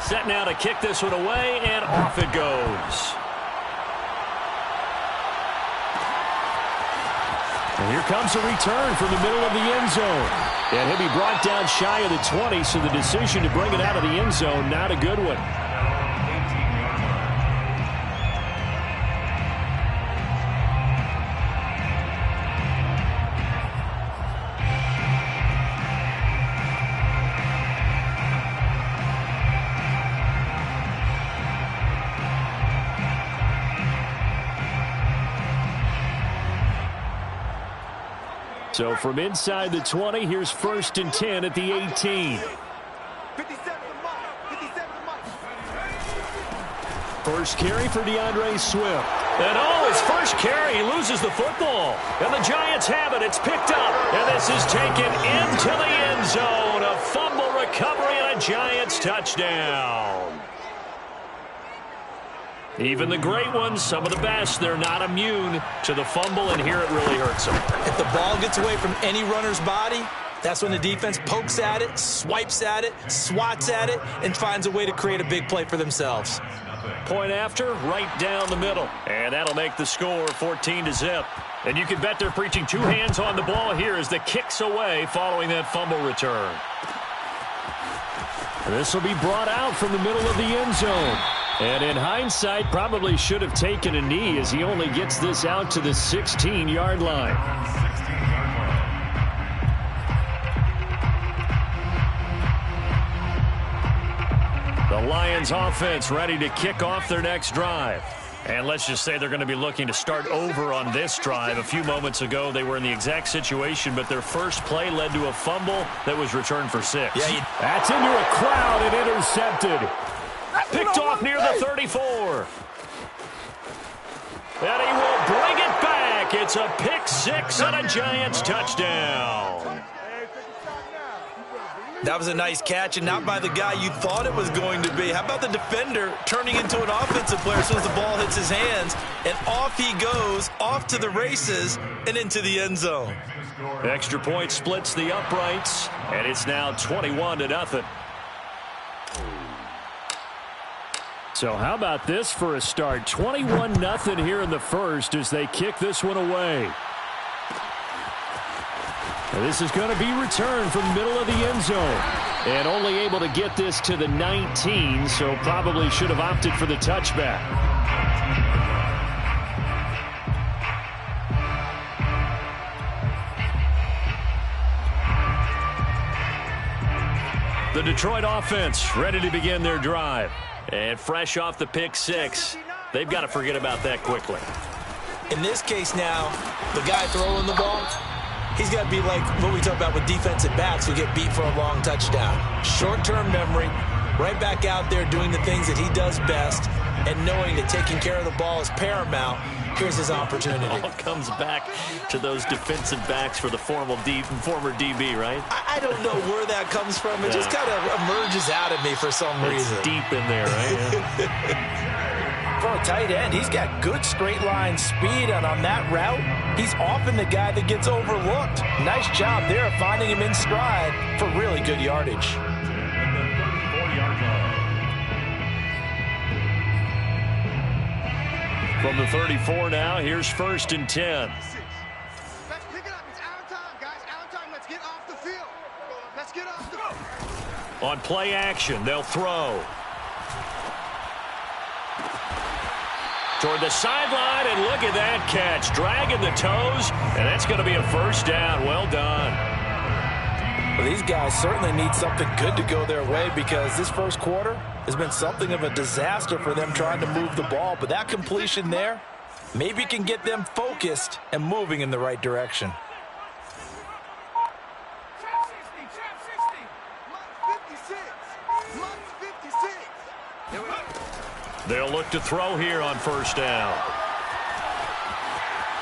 Set now to kick this one away, and off it goes. And here comes a return from the middle of the end zone. And he'll be brought down shy of the 20, so the decision to bring it out of the end zone, not a good one. So from inside the 20, here's 1st and 10 at the 18. First carry for DeAndre Swift. And his first carry, he loses the football. And the Giants have it. It's picked up. And this is taken into the end zone. A fumble recovery and a Giants touchdown. Even the great ones, some of the best, they're not immune to the fumble, and here it really hurts them. If the ball gets away from any runner's body, that's when the defense pokes at it, swipes at it, swats at it, and finds a way to create a big play for themselves. Point after, right down the middle. And that'll make the score 14-0. And you can bet they're preaching two hands on the ball here as the kick's away following that fumble return. This will be brought out from the middle of the end zone. And in hindsight, probably should have taken a knee as he only gets this out to the 16-yard line. The Lions offense ready to kick off their next drive. And let's just say they're going to be looking to start over on this drive. A few moments ago, they were in the exact situation, but their first play led to a fumble that was returned for 6. That's into a crowd and intercepted. Picked off near the 34. And he will bring it back. It's a pick 6 and a Giants touchdown. That was a nice catch, and not by the guy you thought it was going to be. How about the defender turning into an offensive player as soon as the ball hits his hands, and off he goes, off to the races, and into the end zone. Extra point splits the uprights, and it's now 21-0. So how about this for a start? 21-0 here in the first as they kick this one away. And this is going to be returned from the middle of the end zone. And only able to get this to the 19, so probably should have opted for the touchback. The Detroit offense ready to begin their drive. And fresh off the pick 6, they've got to forget about that quickly. In this case now, the guy throwing the ball, he's got to be like what we talk about with defensive backs who get beat for a long touchdown. Short-term memory, right back out there doing the things that he does best, and knowing that taking care of the ball is paramount. Here's his opportunity. It all comes back to those defensive backs for the former DB, right? I don't know where that comes from. It just kind of emerges out of me for some reason. It's deep in there, right? For a tight end, he's got good straight line speed, and on that route, he's often the guy that gets overlooked. Nice job there finding him in stride for really good yardage. From the 34 now, here's 1st and 10. Let's pick it up. It's our time, guys. Our time. Let's get off the field. Let's get off the field. On play action, they'll throw. Toward the sideline, and look at that catch. Dragging the toes, and that's going to be a first down. Well done. Well, these guys certainly need something good to go their way because this first quarter has been something of a disaster for them trying to move the ball. But that completion there maybe can get them focused and moving in the right direction. They'll look to throw here on first down.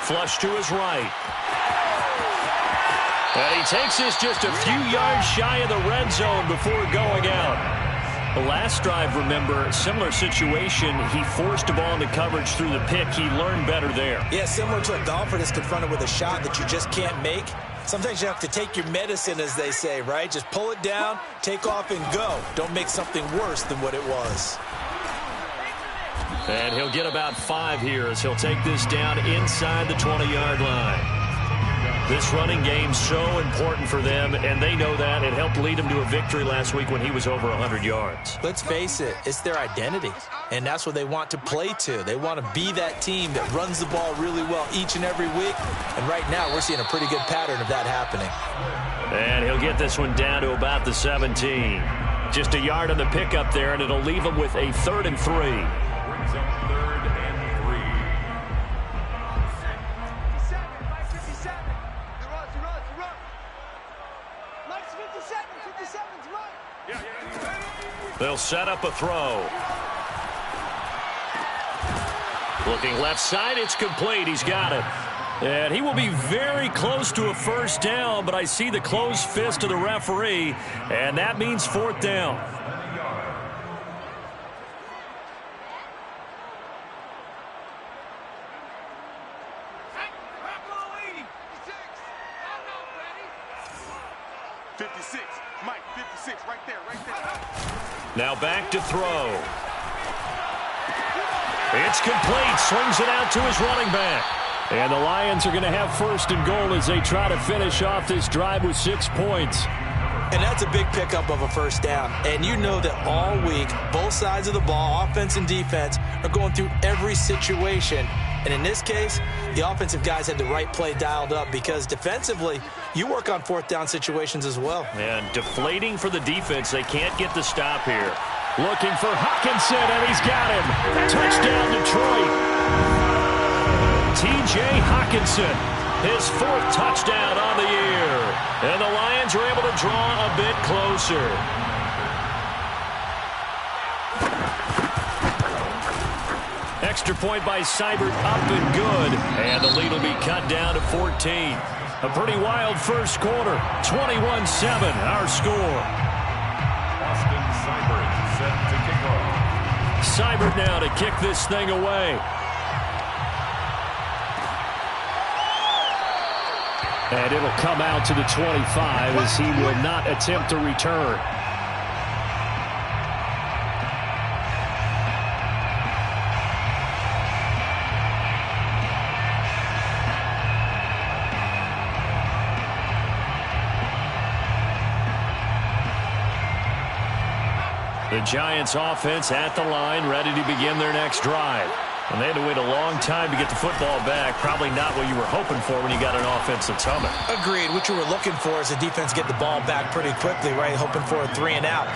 Flush to his right. And he takes this just a few yards shy of the red zone before going out. The last drive, remember, similar situation. He forced a ball into coverage through the pick. He learned better there. Yeah, similar to a golfer that's confronted with a shot that you just can't make. Sometimes you have to take your medicine, as they say, right? Just pull it down, take off, and go. Don't make something worse than what it was. And he'll get about 5 here as he'll take this down inside the 20-yard line. This running game's so important for them, and they know that. It helped lead them to a victory last week when he was over 100 yards. Let's face it, it's their identity, and that's what they want to play to. They want to be that team that runs the ball really well each and every week, and right now we're seeing a pretty good pattern of that happening. And he'll get this one down to about the 17. Just a yard on the pickup there, and it'll leave him with a 3rd and 3. They'll set up a throw. Looking left side, it's complete. He's got it. And he will be very close to a first down, but I see the closed fist of the referee, and that means 4th down. Now back to throw. It's complete. Swings it out to his running back. And the Lions are going to have 1st and goal as they try to finish off this drive with 6 points. And that's a big pickup of a first down. And you know that all week, both sides of the ball, offense and defense, are going through every situation. And in this case, the offensive guys had the right play dialed up because defensively, you work on 4th down situations as well. And deflating for the defense. They can't get the stop here. Looking for Hawkinson, and he's got him. Touchdown, Detroit. T.J. Hawkinson, his 4th touchdown on the year. And the Lions are able to draw a bit closer. Extra point by Seibert, up and good. And the lead will be cut down to 14. A pretty wild first quarter. 21-7, our score. Austin Seibert set to kick off. Seibert now to kick this thing away. And it'll come out to the 25 as he will not attempt to return. The Giants offense at the line, ready to begin their next drive. And they had to wait a long time to get the football back. Probably not what you were hoping for when you got an offense that's humming. Agreed. What you were looking for is the defense get the ball back pretty quickly, right? Hoping for a 3 and out.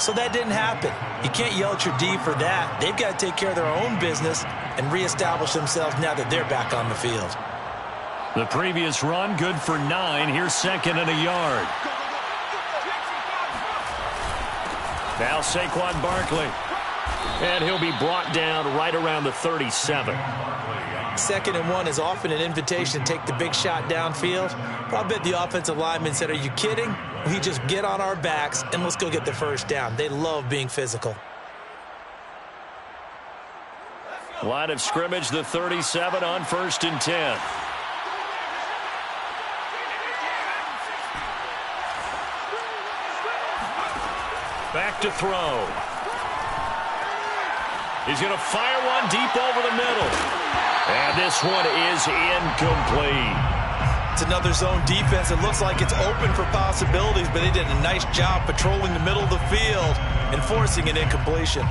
So that didn't happen. You can't yell at your D for that. They've got to take care of their own business and reestablish themselves now that they're back on the field. The previous run, good for 9. Here's 2nd and a yard. Now Saquon Barkley. And he'll be brought down right around the 37. 2nd and 1 is often an invitation to take the big shot downfield. But I bet the offensive lineman said, are you kidding? We just get on our backs and let's go get the first down. They love being physical. Line of scrimmage, the 37 on 1st and 10. Back to throw. He's going to fire one deep over the middle. And this one is incomplete. It's another zone defense. It looks like it's open for possibilities, but they did a nice job patrolling the middle of the field and forcing an incompletion.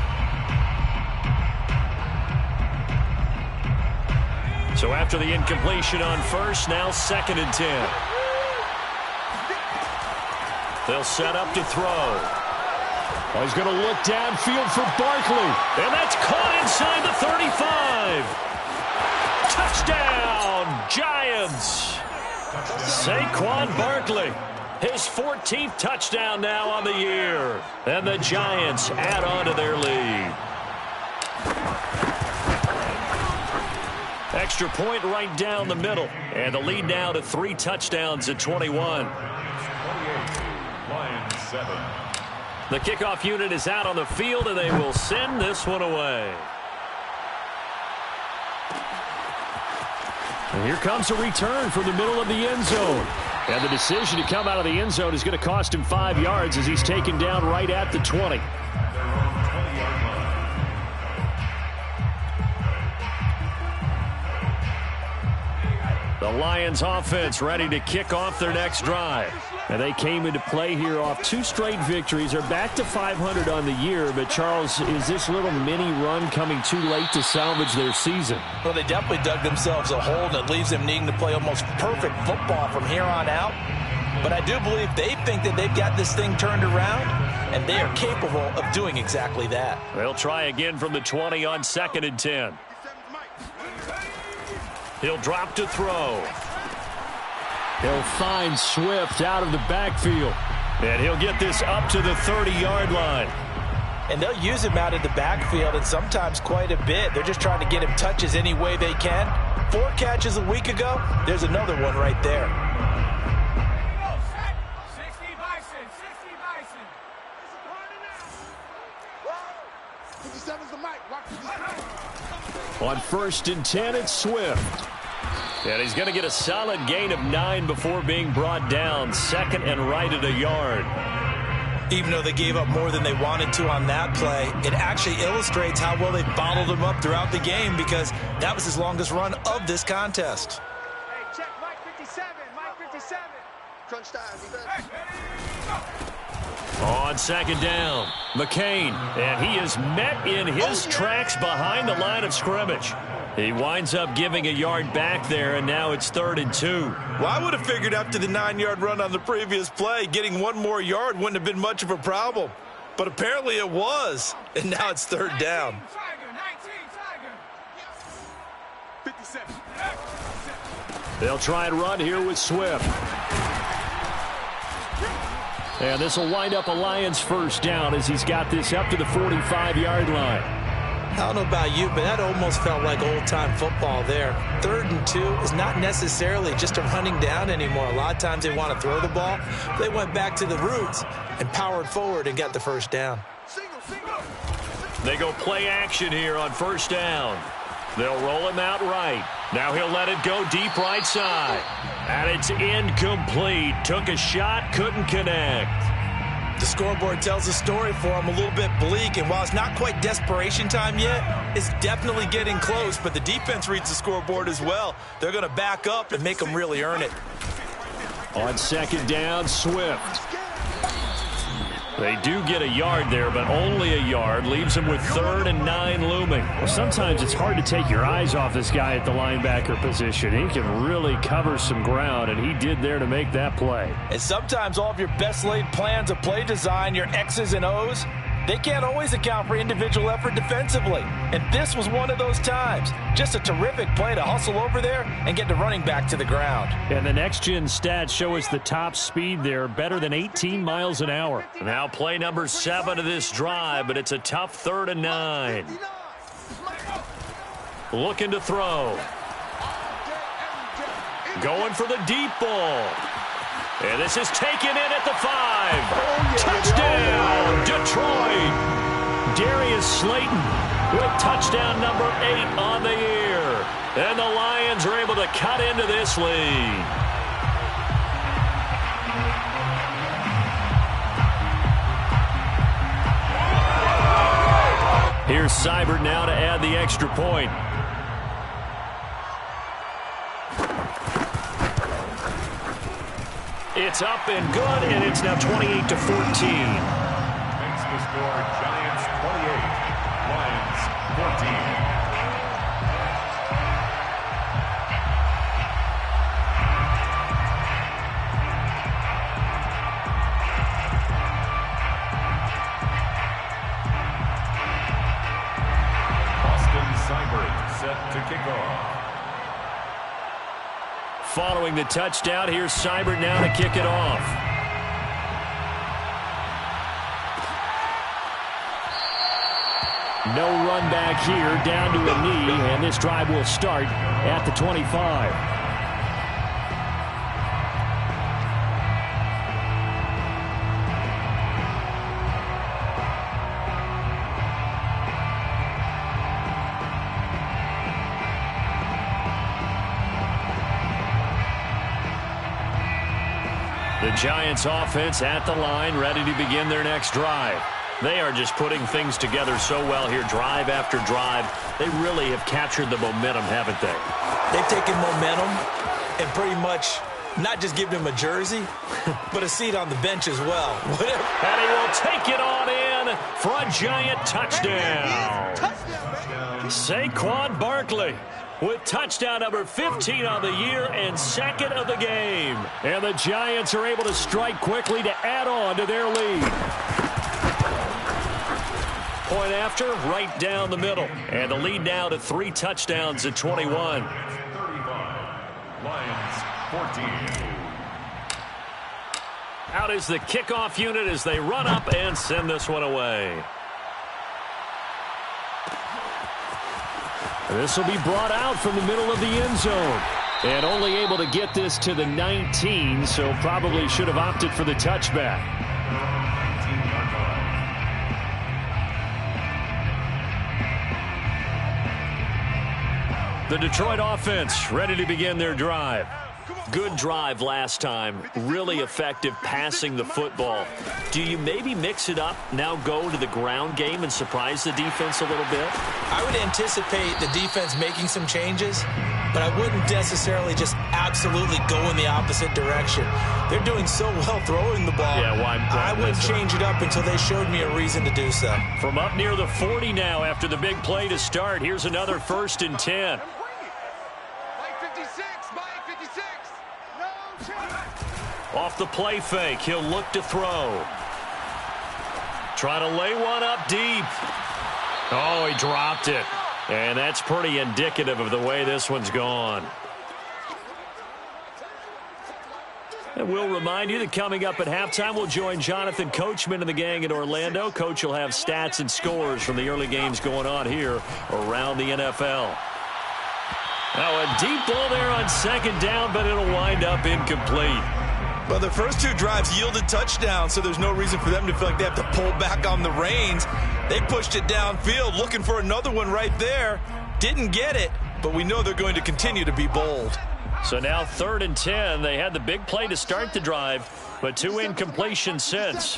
So after the incompletion on 1st, now 2nd and 10. They'll set up to throw. Oh, he's going to look downfield for Barkley. And that's caught inside the 35. Touchdown, Giants. Saquon Barkley, his 14th touchdown now on the year. And the Giants add on to their lead. Extra point right down the middle. And the lead now to 3 touchdowns at 21. 28, Lions 7. The kickoff unit is out on the field, and they will send this one away. And here comes a return from the middle of the end zone. And the decision to come out of the end zone is going to cost him 5 yards as he's taken down right at the 20. The Lions offense ready to kick off their next drive. And they came into play here off 2 straight victories. They're back to 500 on the year. But, Charles, is this little mini run coming too late to salvage their season? Well, they definitely dug themselves a hole, and it leaves them needing to play almost perfect football from here on out. But I do believe they think that they've got this thing turned around, and they are capable of doing exactly that. They'll try again from the 20 on 2nd and 10. He'll drop to throw. He'll find Swift out of the backfield. And he'll get this up to the 30-yard line. And they'll use him out of the backfield, and sometimes quite a bit. They're just trying to get him touches any way they can. 4 catches a week ago. There's another one right there. On 1st and 10, it's Swift. And he's going to get a solid gain of 9 before being brought down. 2nd and right at a yard. Even though they gave up more than they wanted to on that play, it actually illustrates how well they bottled them up throughout the game, because that was his longest run of this contest. Hey, check Mike 57. Mike 57. Crunch time, defense. On 2nd down, McCain, and he is met in his tracks behind the line of scrimmage. He winds up giving a yard back there, and now it's 3rd and 2. Well, I would have figured after the 9-yard run on the previous play, getting 1 more yard wouldn't have been much of a problem. But apparently it was, and now it's 3rd down. 57. They'll try and run here with Swift. And this will wind up a Lions 1st down as he's got this up to the 45-yard line. I don't know about you, but that almost felt like old-time football there. 3rd and 2 is not necessarily just a running down anymore. A lot of times they want to throw the ball. They went back to the roots and powered forward and got the 1st down. They go play action here on 1st down. They'll roll him out right. Now he'll let it go deep right side. And it's incomplete. Took a shot, couldn't connect. The scoreboard tells a story for him, a little bit bleak, and while it's not quite desperation time yet, it's definitely getting close, but the defense reads the scoreboard as well. They're going to back up and make them really earn it. On 2nd down, Swift. They do get a yard there, but only a yard. Leaves them with 3rd and 9 looming. Well, sometimes it's hard to take your eyes off this guy at the linebacker position. He can really cover some ground, and he did there to make that play. And sometimes all of your best laid plans of play design, your X's and O's, they can't always account for individual effort defensively. And this was one of those times. Just a terrific play to hustle over there and get the running back to the ground. And the next-gen stats show us the top speed there, better than 18 miles an hour. Now play number 7 of this drive, but it's a tough 3rd and 9. Looking to throw. Going for the deep ball. And this is taken in at the 5. Touchdown, Detroit. Darius Slayton with touchdown number 8 on the year. And the Lions are able to cut into this lead. Here's Seibert now to add the extra point. It's up and good, and it's now 28-14. Makes the score Giants 28, Lions 14. Set to kick off. Following the touchdown, here's Seibert now to kick it off. No run back here, down to a knee, and this drive will start at the 25. Giants offense at the line, ready to begin their next drive. They are just putting things together so well here, drive after drive. They really have captured the momentum, haven't they? They've taken momentum and pretty much not just given him a jersey, but a seat on the bench as well. And he will take it on in for a Giant touchdown. Saquon Barkley with touchdown number 15 on the year and second of the game. And the Giants are able to strike quickly to add on to their lead. Point after, right down the middle. And the lead now to 3 touchdowns at 21. 35. Lions 14. Out is the kickoff unit as they run up and send this one away. This will be brought out from the middle of the end zone. And only able to get this to the 19, so probably should have opted for the touchback. The Detroit offense ready to begin their drive. Good drive last time. Really effective passing the football. Do you maybe mix it up, now go to the ground game and surprise the defense a little bit? I would anticipate the defense making some changes, but I wouldn't necessarily just absolutely go in the opposite direction. They're doing so well throwing the ball. Yeah, why? I wouldn't change it up until they showed me a reason to do so. From up near the 40 now after the big play to start. Here's another 1st and 10. Off the play fake, he'll look to throw. Try to lay one up deep. Oh, he dropped it. And that's pretty indicative of the way this one's gone. And we'll remind you that coming up at halftime, we'll join Jonathan Coachman and the gang in Orlando. Coach will have stats and scores from the early games going on here around the NFL. Now a deep ball there on 2nd down, but it'll wind up incomplete. Well, the first 2 drives yielded touchdowns, so there's no reason for them to feel like they have to pull back on the reins. They pushed it downfield, looking for another one right there. Didn't get it, but we know they're going to continue to be bold. So now 3rd and 10. They had the big play to start the drive, but 2 incompletions since.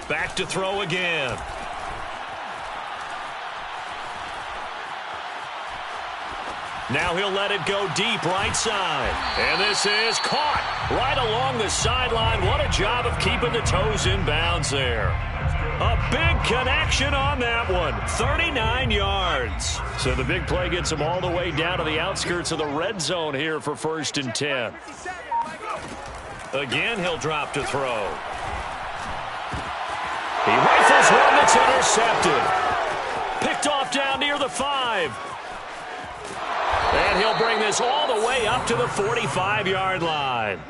Back to throw again. Now he'll let it go deep right side. And this is caught right along the sideline. What a job of keeping the toes in bounds there. A big connection on that one. 39 yards. So the big play gets him all the way down to the outskirts of the red zone here for 1st and 10. Again, he'll drop to throw. He rifles one that's intercepted. Picked off down near the 5. And he'll bring this all the way up to the 45-yard line.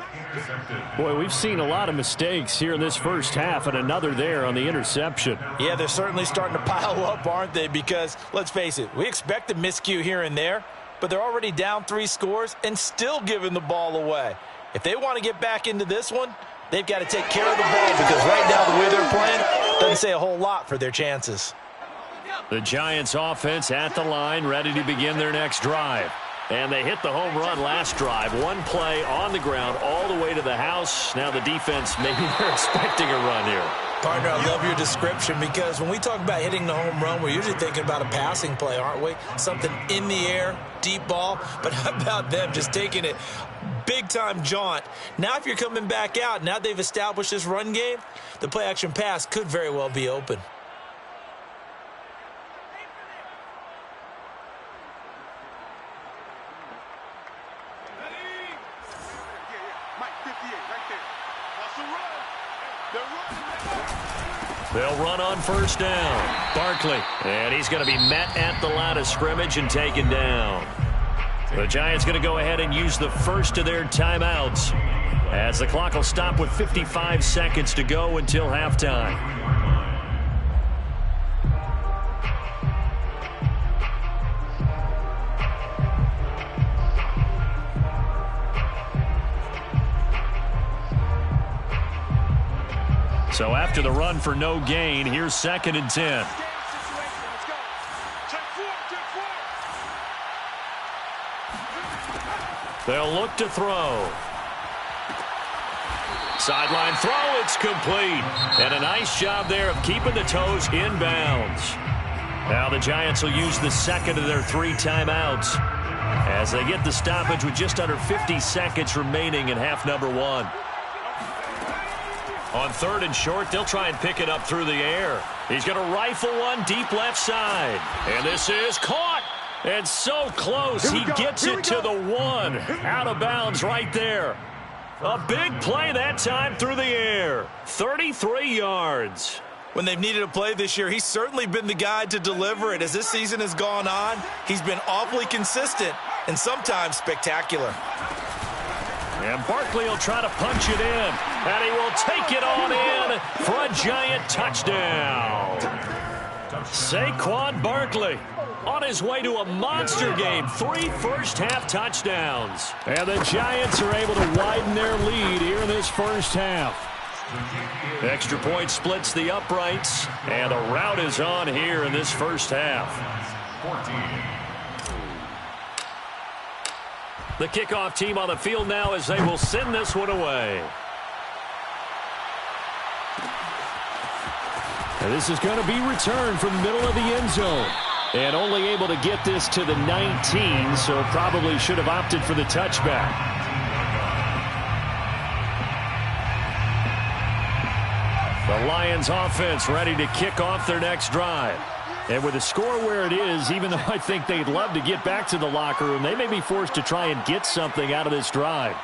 Boy, we've seen a lot of mistakes here in this first half, and another there on the interception. Yeah, they're certainly starting to pile up, aren't they? Because, let's face it, we expect a miscue here and there, but they're already down 3 scores and still giving the ball away. If they want to get back into this one, they've got to take care of the ball, because right now the way they're playing doesn't say a whole lot for their chances. The Giants offense at the line, ready to begin their next drive. And they hit the home run last drive. 1 play on the ground all the way to the house. Now the defense, maybe they're expecting a run here. Partner, I love your description, because when we talk about hitting the home run, we're usually thinking about a passing play, aren't we? Something in the air, deep ball. But how about them just taking it big-time jaunt? Now if you're coming back out, now they've established this run game, the play-action pass could very well be open. They'll run on 1st down. Barkley. And he's going to be met at the line of scrimmage and taken down. The Giants going to go ahead and use the first of their timeouts, as the clock will stop with 55 seconds to go until halftime. So after the run for no gain, here's 2nd and 10. They'll look to throw. Sideline throw, it's complete. And a nice job there of keeping the toes in bounds. Now the Giants will use the second of their 3 timeouts as they get the stoppage with just under 50 seconds remaining in half number 1. On 3rd and short, they'll try and pick it up through the air. He's going to rifle one deep left side. And this is caught. And so close, he gets it to the 1. Out of bounds right there. A big play that time through the air. 33 yards. When they've needed a play this year, he's certainly been the guy to deliver it. As this season has gone on, he's been awfully consistent and sometimes spectacular. And Barkley will try to punch it in. And he will take it on in for a Giant touchdown. Saquon Barkley on his way to a monster game. 3 first-half touchdowns. And the Giants are able to widen their lead here in this first half. Extra point splits the uprights. And a rout is on here in this first half. 14. The kickoff team on the field now as they will send this one away. And this is going to be returned from the middle of the end zone. And only able to get this to the 19, so probably should have opted for the touchback. The Lions offense ready to kick off their next drive. And with the score where it is, even though I think they'd love to get back to the locker room, they may be forced to try and get something out of this drive.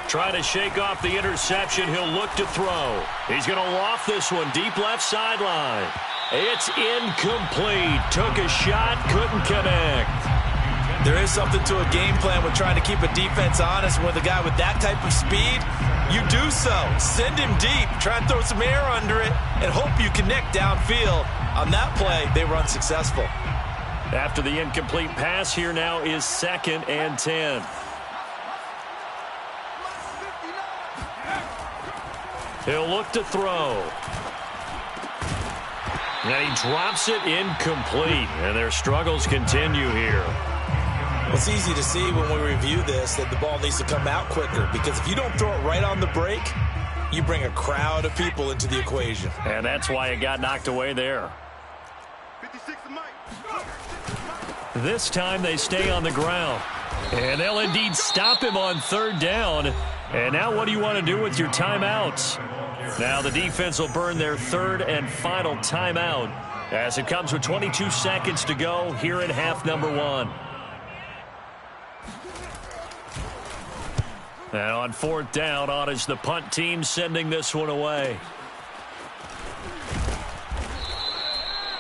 Trying to shake off the interception. He'll look to throw. He's going to loft this one deep left sideline. It's incomplete. Took a shot, couldn't connect. There is something to a game plan with trying to keep a defense honest. With a guy with that type of speed, you do so. Send him deep. Try and throw some air under it and hope you connect downfield. On that play, they were unsuccessful. After the incomplete pass, here now is 2nd and 10. He'll look to throw. And he drops it incomplete. And their struggles continue here. Well, it's easy to see when we review this that the ball needs to come out quicker, because if you don't throw it right on the break, you bring a crowd of people into the equation. And that's why it got knocked away there. 56 to Mike. This time they stay on the ground. And they'll indeed stop him on 3rd down. And now what do you want to do with your timeouts? Now the defense will burn their 3rd and final timeout as it comes with 22 seconds to go here in half number 1. And on 4th down, on is the punt team sending this one away.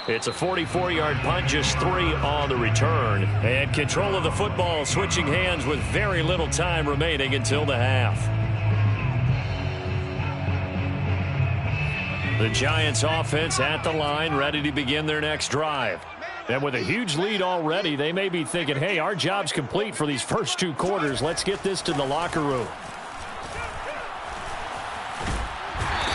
It's a 44-yard punt, just 3 on the return. And control of the football switching hands with very little time remaining until the half. The Giants offense at the line, ready to begin their next drive. And with a huge lead already, they may be thinking, hey, our job's complete for these first 2 quarters. Let's get this to the locker room.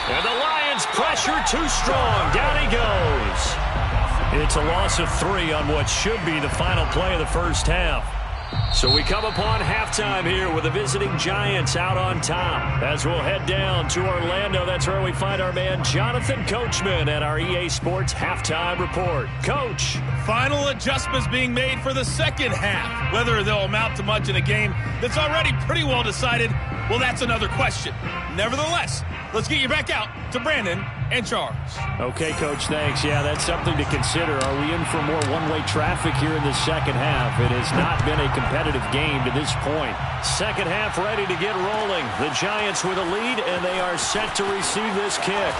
And the Lions pressure too strong. Down he goes. It's a loss of 3 on what should be the final play of the first half. So we come upon halftime here with the visiting Giants out on top. As we'll head down to Orlando, that's where we find our man Jonathan Coachman at our EA Sports Halftime Report. Coach. Final adjustments being made for the second half. Whether they'll amount to much in a game that's already pretty well decided, well, that's another question. Nevertheless, let's get you back out to Brandon and Charles. Okay, Coach, thanks. Yeah, that's something to consider. Are we in for more one-way traffic here in the second half? It has not been a competitive game to this point. Second half ready to get rolling. The Giants with a lead, and they are set to receive this kick.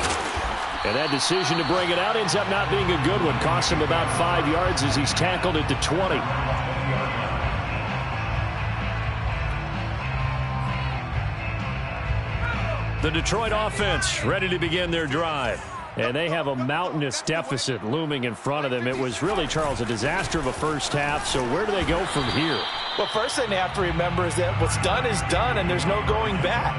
And that decision to bring it out ends up not being a good one. Costs him about 5 yards as he's tackled at the 20. The Detroit offense ready to begin their drive. And they have a mountainous deficit looming in front of them. It was really, Charles, a disaster of a first half. So where do they go from here? Well, first thing they have to remember is that what's done is done, and there's no going back.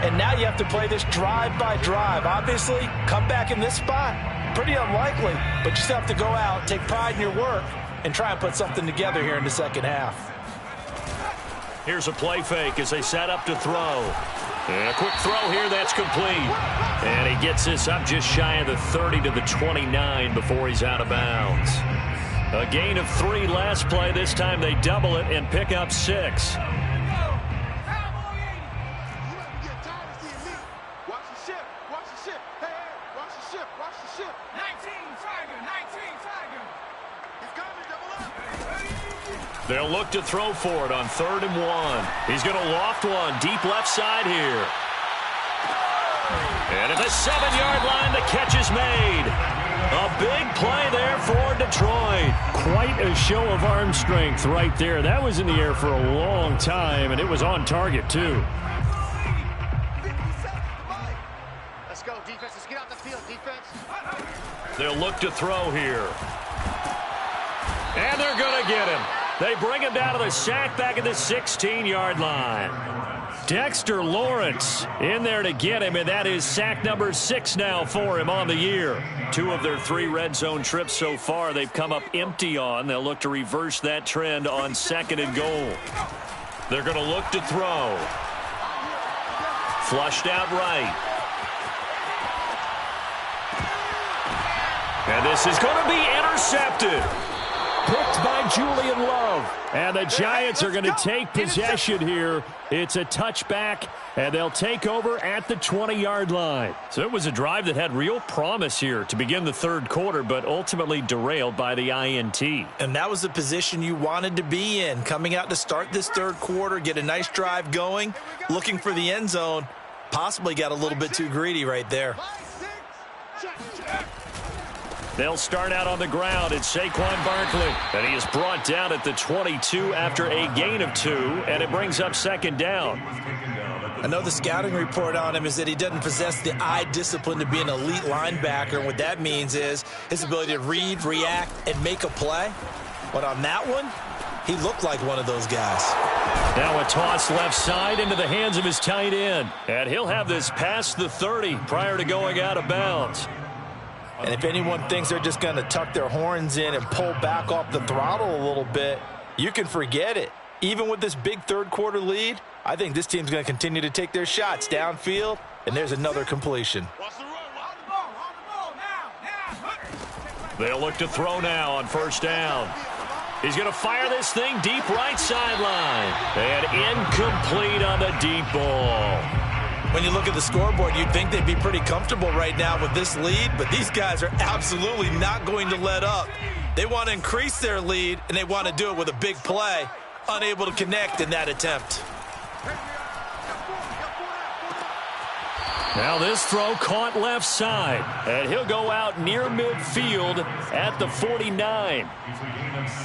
And now you have to play this drive by drive. Obviously, come back in this spot, pretty unlikely. But you still have to go out, take pride in your work, and try and put something together here in the second half. Here's a play fake as they set up to throw. And a quick throw here, that's complete. And he gets this up just shy of the 30 to the 29 before he's out of bounds. A gain of 3 last play. This time they double it and pick up 6. They'll look to throw for it on 3rd and 1. He's going to loft one deep left side here. And at the 7-yard line, the catch is made. A big play there for Detroit. Quite a show of arm strength right there. That was in the air for a long time, and it was on target, too. Let's go, defense. Let's get out the field, defense. They'll look to throw here. And they're going to get him. They bring him down to the sack back at the 16-yard line. Dexter Lawrence in there to get him, and that is sack number 6 now for him on the year. 2 of their 3 red zone trips so far they've come up empty on. They'll look to reverse that trend on 2nd and goal. They're going to look to throw. Flushed out right. And this is going to be intercepted. Picked by Julian Love. And the Giants are going to take possession here. It's a touchback, and they'll take over at the 20-yard line. So it was a drive that had real promise here to begin the 3rd quarter, but ultimately derailed by the INT. And that was the position you wanted to be in. Coming out to start this 3rd quarter, get a nice drive going, looking for the end zone. Possibly got a little bit too greedy right there. They'll start out on the ground. It's Saquon Barkley. And he is brought down at the 22 after a gain of 2, and it brings up 2nd down. I know the scouting report on him is that he doesn't possess the eye discipline to be an elite linebacker. And what that means is his ability to read, react, and make a play. But on that one, he looked like one of those guys. Now a toss left side into the hands of his tight end. And he'll have this past the 30 prior to going out of bounds. And if anyone thinks they're just going to tuck their horns in and pull back off the throttle a little bit, you can forget it. Even with this big 3rd quarter lead, I think this team's going to continue to take their shots downfield, and there's another completion. They'll look to throw now on 1st down. He's going to fire this thing deep right sideline. And incomplete on the deep ball. When you look at the scoreboard, you'd think they'd be pretty comfortable right now with this lead, but these guys are absolutely not going to let up. They want to increase their lead, and they want to do it with a big play. Unable to connect in that attempt. Now this throw caught left side, and he'll go out near midfield at the 49.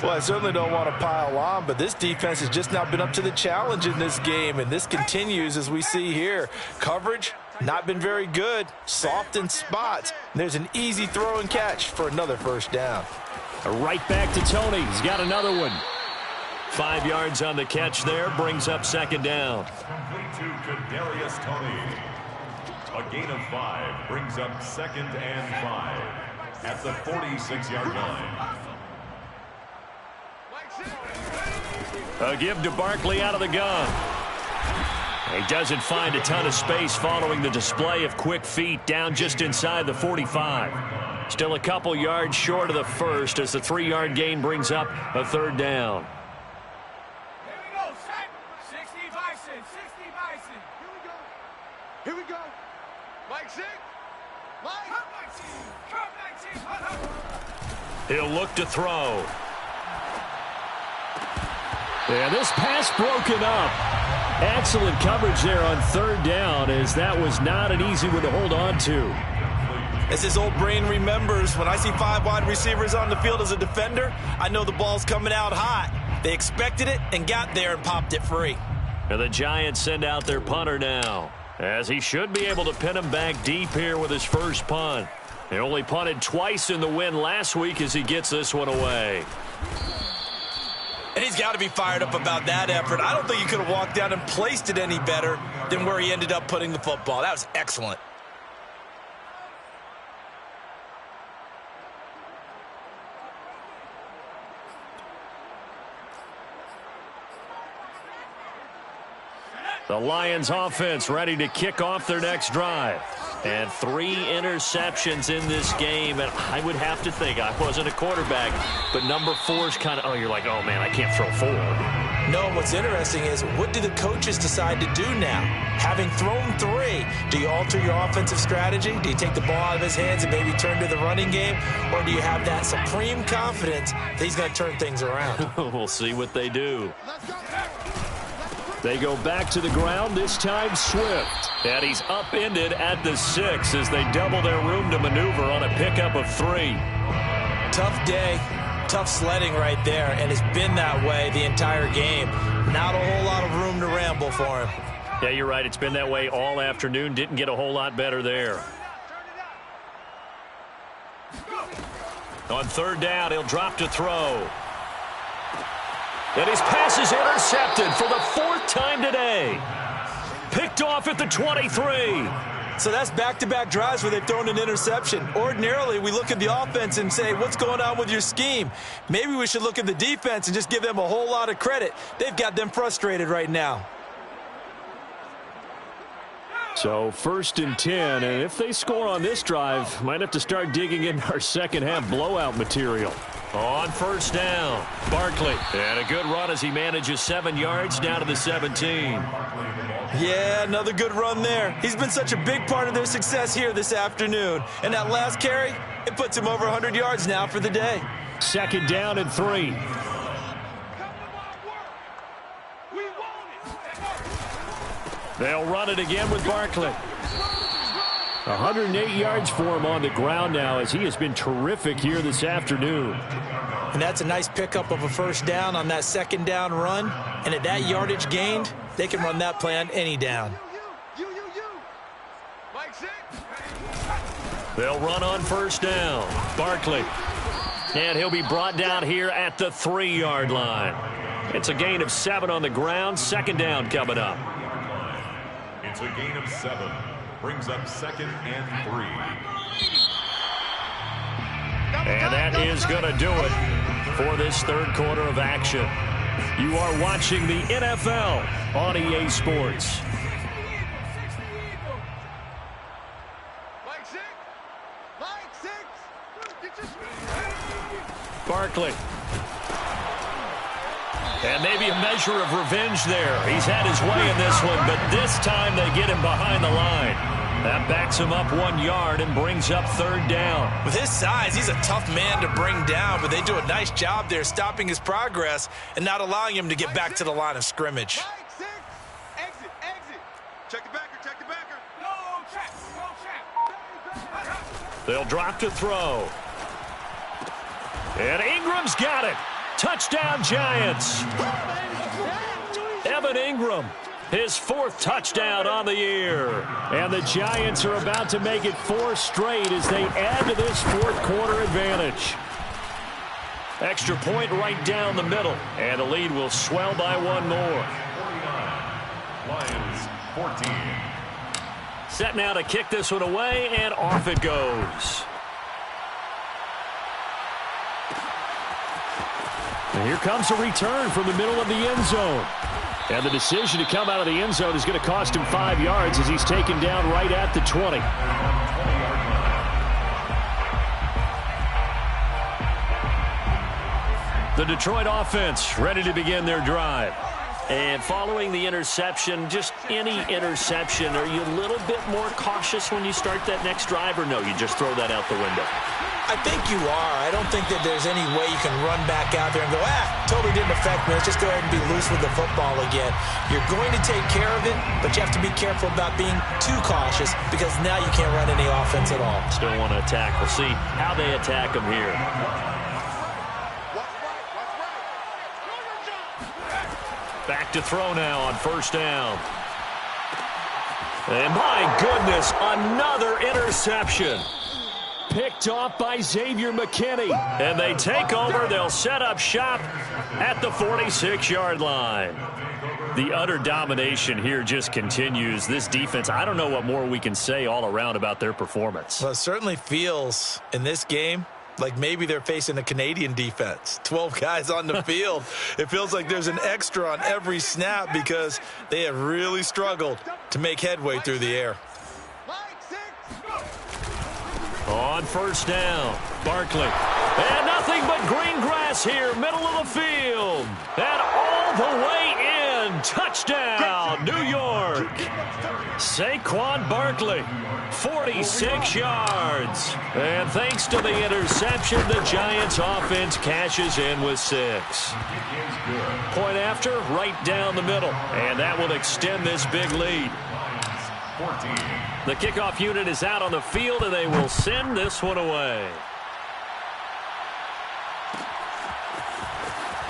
Well, I certainly don't want to pile on, but this defense has just not been up to the challenge in this game, and this continues as we see here. Coverage, not been very good, soft in spots. And there's an easy throw and catch for another 1st down. Right back to Tony. He's got another one. 5 yards on the catch there, brings up 2nd down. Complete to Kadarius Toney. A gain of 5 brings up 2nd and 5 at the 46-yard line. A give to Barkley out of the gun. He doesn't find a ton of space following the display of quick feet down just inside the 45. Still a couple yards short of the 1st as the 3-yard gain brings up a 3rd down. Here we go, set. 60 Bison, 60 Bison. Here we go. Mike, Zig. Mike. Come, 19. He'll look to throw. And this pass broken up. Excellent coverage there on 3rd down, as that was not an easy one to hold on to. As his old brain remembers, when I see 5 wide receivers on the field as a defender, I know the ball's coming out hot. They expected it and got there and popped it free. And the Giants send out their punter now, as he should be able to pin him back deep here with his 1st punt. He only punted twice in the win last week as he gets this one away. And he's got to be fired up about that effort. I don't think he could have walked down and placed it any better than where he ended up putting the football. That was excellent. The Lions offense ready to kick off their next drive. And 3 interceptions in this game. And I would have to think, I wasn't a quarterback, but number 4 is kind of, oh, you're like, oh, man, I can't throw 4. No, what's interesting is, what do the coaches decide to do now? Having thrown 3, do you alter your offensive strategy? Do you take the ball out of his hands and maybe turn to the running game? Or do you have that supreme confidence that he's going to turn things around? We'll see what they do. They go back to the ground, this time Swift. And he's upended at the 6 as they double their room to maneuver on a pickup of 3. Tough day, tough sledding right there, and it's been that way the entire game. Not a whole lot of room to ramble for him. Yeah, you're right. It's been that way all afternoon. Didn't get a whole lot better there. On 3rd down, he'll drop to throw. And his pass is intercepted for the 4th time today. Picked off at the 23. So that's back-to-back drives where they've thrown an interception. Ordinarily, we look at the offense and say, what's going on with your scheme? Maybe we should look at the defense and just give them a whole lot of credit. They've got them frustrated right now. So 1st and 10, and if they score on this drive, might have to start digging in our second-half blowout material. On 1st down, Barkley. And a good run as he manages 7 yards down to the 17. Yeah, another good run there. He's been such a big part of their success here this afternoon. And that last carry, it puts him over 100 yards now for the day. 2nd down and 3. They'll run it again with Barkley. 108 yards for him on the ground now as he has been terrific here this afternoon. And that's a nice pickup of a 1st down on that 2nd down run. And at that yardage gained, they can run that play on any down. They'll run on 1st down. Barkley. And he'll be brought down here at the 3-yard line. It's a gain of 7 on the ground. 2nd down coming up. It's a gain of 7. Brings up 2nd and 3. And that is going to do it for this 3rd quarter of action. You are watching the NFL on EA Sports. Barkley. And maybe a measure of revenge there. He's had his way in this one, but this time they get him behind the line. That backs him up 1 yard and brings up 3rd down. With his size, he's a tough man to bring down, but they do a nice job there stopping his progress and not allowing him to get back to the line of scrimmage. Exit. Check the backer. No check. They'll drop to throw. And Ingram's got it. Touchdown, Giants. Evan Ingram, his 4th touchdown on the year. And the Giants are about to make it 4 straight as they add to this 4th quarter advantage. Extra point right down the middle. And the lead will swell by 1 more. 49. Lions 14. Set now to kick this one away, and off it goes. And here comes a return from the middle of the end zone. And the decision to come out of the end zone is going to cost him 5 yards as he's taken down right at the 20. The Detroit offense ready to begin their drive. And following the interception, just any interception, are you a little bit more cautious when you start that next drive, or no, you just throw that out the window? I think you are. I don't think that there's any way you can run back out there and go, totally didn't affect me. Let's just go ahead and be loose with the football again. You're going to take care of it, but you have to be careful about being too cautious because now you can't run any offense at all. Still want to attack. We'll see how they attack them here. Back to throw now on 1st down. And my goodness, another interception. Picked off by Xavier McKinney. And they take over. They'll set up shop at the 46-yard line. The utter domination here just continues. This defense, I don't know what more we can say all around about their performance. Well, it certainly feels in this game like maybe they're facing a Canadian defense. 12 guys on the field. It feels like there's an extra on every snap because they have really struggled to make headway through the air. On first down, Barkley. And nothing but green grass here, middle of the field. And all the way in. Touchdown, New York. Saquon Barkley, 46 yards. And thanks to the interception, the Giants offense cashes in with 6. Point after, right down the middle. And that will extend this big lead. 14. The kickoff unit is out on the field, and they will send this one away.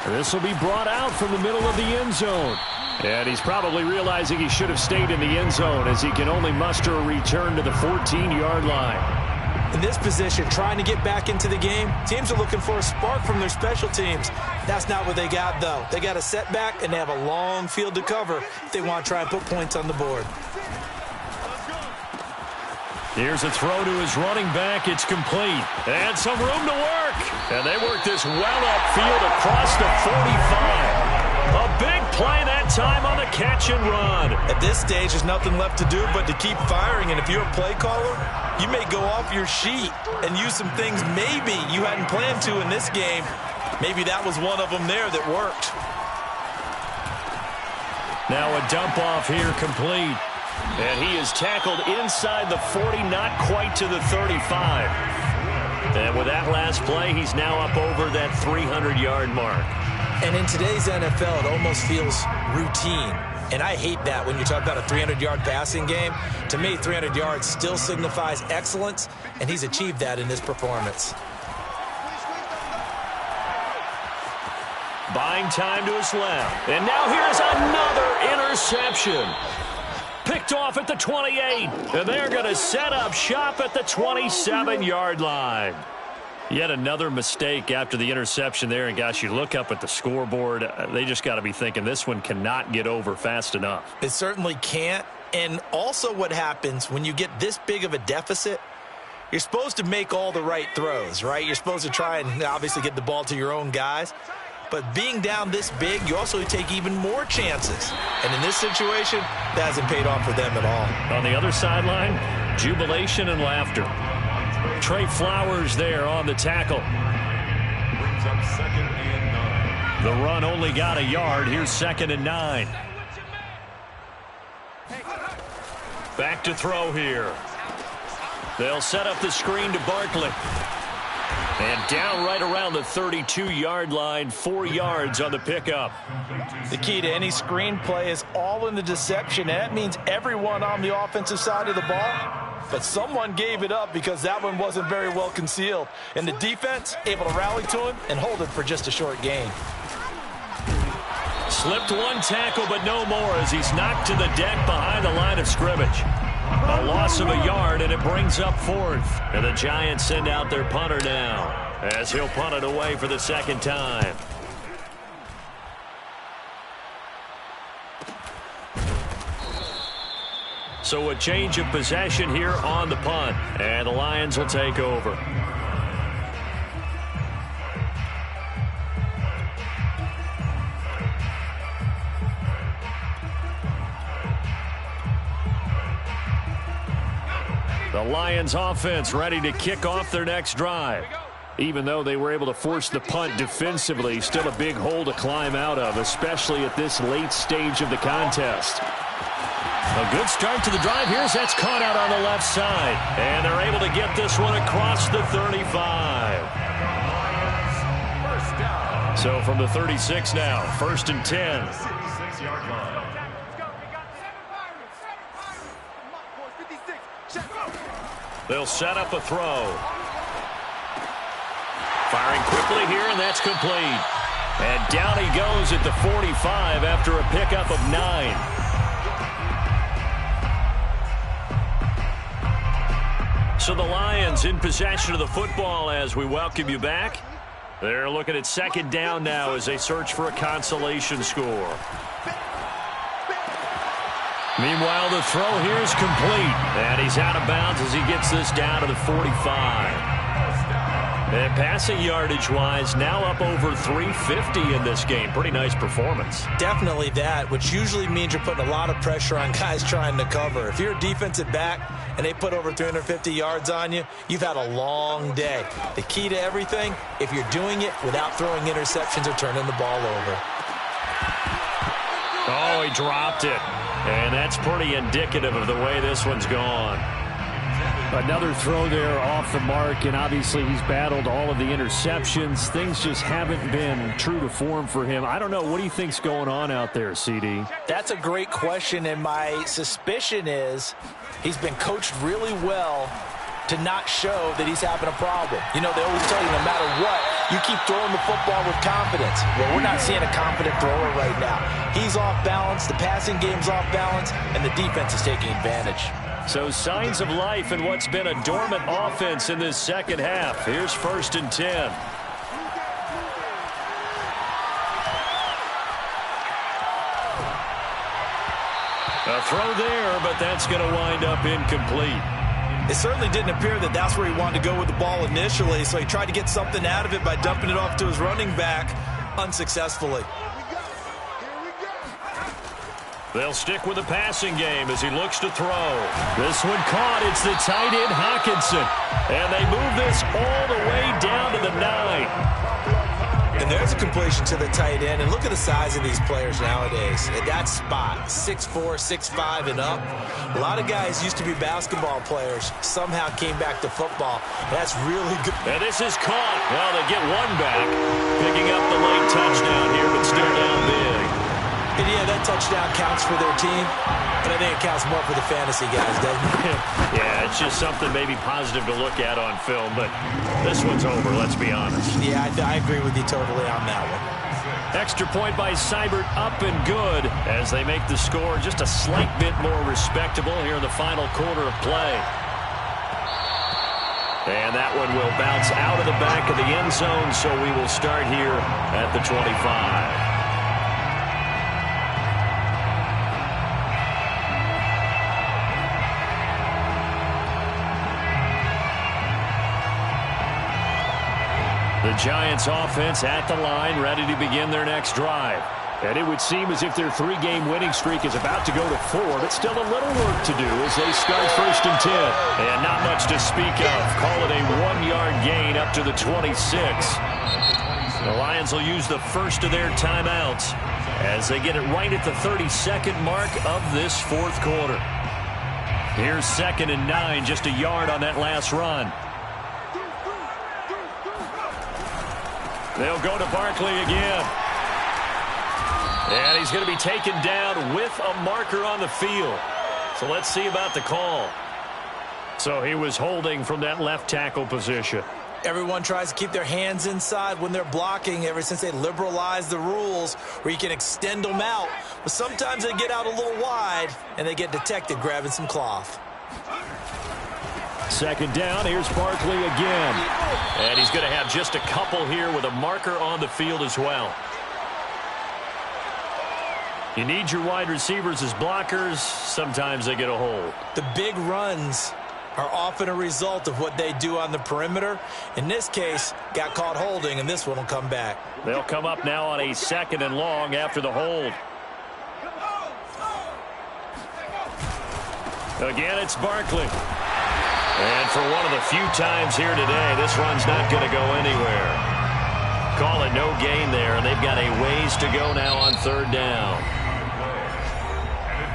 This will be brought out from the middle of the end zone. And he's probably realizing he should have stayed in the end zone as he can only muster a return to the 14-yard line. In this position, trying to get back into the game, teams are looking for a spark from their special teams. That's not what they got, though. They got a setback, and they have a long field to cover if they want to try and put points on the board. Here's a throw to his running back. It's complete. And some room to work. And they work this well upfield across the 45. A big play that time on the catch and run. At this stage, there's nothing left to do but to keep firing. And if you're a play caller, you may go off your sheet and use some things maybe you hadn't planned to in this game. Maybe that was one of them there that worked. Now a dump off here complete. And he is tackled inside the 40, not quite to the 35. And with that last play, he's now up over that 300-yard mark. And in today's NFL, it almost feels routine. And I hate that when you talk about a 300-yard passing game. To me, 300 yards still signifies excellence, and he's achieved that in this performance. Buying time to his left. And now here's another interception. Picked off at the 28, and they're going to set up shop at the 27-yard line. Yet another mistake after the interception there, and gosh, you look up at the scoreboard, they just got to be thinking this one cannot get over fast enough. It certainly can't, and also what happens when you get this big of a deficit, you're supposed to make all the right throws, right? You're supposed to try and obviously get the ball to your own guys. But being down this big, you also take even more chances. And in this situation, that hasn't paid off for them at all. On the other sideline, jubilation and laughter. Trey Flowers there on the tackle. Brings up 2nd and 9. The run only got a yard. Here's 2nd and 9. Back to throw here. They'll set up the screen to Barkley. And down right around the 32-yard line, 4 yards on the pickup. The key to any screen play is all in the deception, and that means everyone on the offensive side of the ball. But someone gave it up because that one wasn't very well concealed. And the defense able to rally to him and hold it for just a short gain. Slipped one tackle, but no more as he's knocked to the deck behind the line of scrimmage. A loss of a yard, and it brings up 4th. And the Giants send out their punter now as he'll punt it away for the 2nd time. So a change of possession here on the punt, and the Lions will take over. The Lions offense ready to kick off their next drive. Even though they were able to force the punt defensively, still a big hole to climb out of, especially at this late stage of the contest. A good start to the drive here as that's caught out on the left side. And they're able to get this one across the 35. So from the 36 now, 1st and 10. 6-yard line. They'll set up a throw. Firing quickly here, and that's complete. And down he goes at the 45 after a pickup of 9. So the Lions in possession of the football as we welcome you back. They're looking at 2nd down now as they search for a consolation score. Meanwhile, the throw here is complete. And he's out of bounds as he gets this down to the 45. And passing yardage-wise, now up over 350 in this game. Pretty nice performance. Definitely that, which usually means you're putting a lot of pressure on guys trying to cover. If you're a defensive back and they put over 350 yards on you, you've had a long day. The key to everything, if you're doing it without throwing interceptions or turning the ball over. Oh, he dropped it. And that's pretty indicative of the way this one's gone. Another throw there off the mark, and obviously he's battled all of the interceptions. Things just haven't been true to form for him. I don't know. What do you think's going on out there, CD? That's a great question, and my suspicion is he's been coached really well to not show that he's having a problem. You know, they always tell you no matter what, you keep throwing the football with confidence. Well, we're not seeing a confident thrower right now. He's off balance, the passing game's off balance, and the defense is taking advantage. So signs of life in what's been a dormant offense in this second half. Here's 1st and 10. A throw there, but that's going to wind up incomplete. It certainly didn't appear that that's where he wanted to go with the ball initially, so he tried to get something out of it by dumping it off to his running back unsuccessfully. They'll stick with the passing game as he looks to throw. This one caught. It's the tight end, Hawkinson. And they move this all the way down to the 9. And there's a completion to the tight end. And look at the size of these players nowadays. At that spot, 6'4", 6'5", and up. A lot of guys used to be basketball players. Somehow came back to football. That's really good. And this is caught. Well, they get one back. Picking up the late touchdown here, but still down big. And yeah, that touchdown counts for their team, but I think it counts more for the fantasy guys, doesn't it? Yeah, it's just something maybe positive to look at on film, but this one's over, let's be honest. Yeah, I agree with you totally on that one. Extra point by Seibert, up and good, as they make the score just a slight bit more respectable here in the final quarter of play. And that one will bounce out of the back of the end zone, so we will start here at the 25. The Giants offense at the line, ready to begin their next drive. And it would seem as if their 3-game winning streak is about to go to 4, but still a little work to do as they start 1st and 10. And not much to speak of. Call it a 1-yard gain up to the 26. The Lions will use the first of their timeouts as they get it right at the 32nd mark of this fourth quarter. Here's 2nd and 9, just a yard on that last run. They'll go to Barkley again. And he's going to be taken down with a marker on the field. So let's see about the call. So he was holding from that left tackle position. Everyone tries to keep their hands inside when they're blocking ever since they liberalized the rules where you can extend them out. But sometimes they get out a little wide and they get detected grabbing some cloth. 2nd down, here's Barkley again. And he's going to have just a couple here with a marker on the field as well. You need your wide receivers as blockers. Sometimes they get a hold. The big runs are often a result of what they do on the perimeter. In this case, got caught holding, and this one will come back. They'll come up now on a 2nd and long after the hold. Again, it's Barkley. And for one of the few times here today, this run's not going to go anywhere. Call it no gain there, and they've got a ways to go now on 3rd down.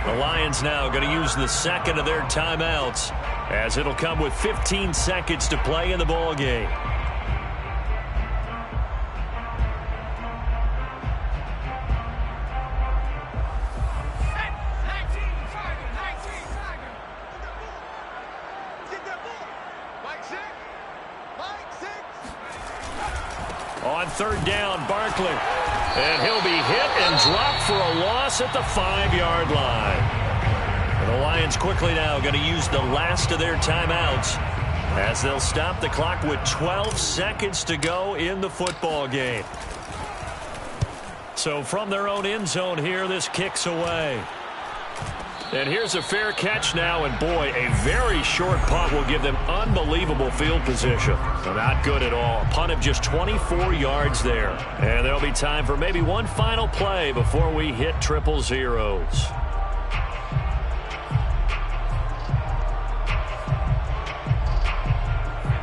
The Lions now going to use the 2nd of their timeouts, as it'll come with 15 seconds to play in the ball game. On 3rd down, Barkley. And he'll be hit and dropped for a loss at the 5-yard line. And the Lions quickly now going to use the last of their timeouts as they'll stop the clock with 12 seconds to go in the football game. So from their own end zone here, this kicks away. And here's a fair catch now, and boy, a very short punt will give them unbelievable field position. So not good at all. A punt of just 24 yards there. And there'll be time for maybe one final play before we hit triple zeros.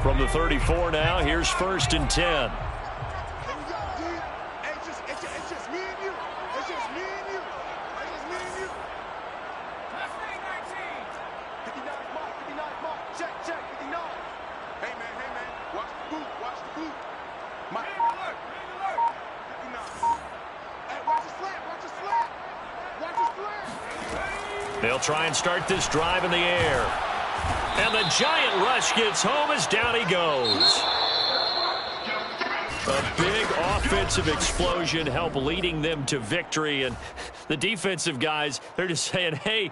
From the 34 now, here's 1st and 10. They'll try and start this drive in the air. And the giant rush gets home as down he goes. A big offensive explosion helped leading them to victory. And the defensive guys, they're just saying, hey,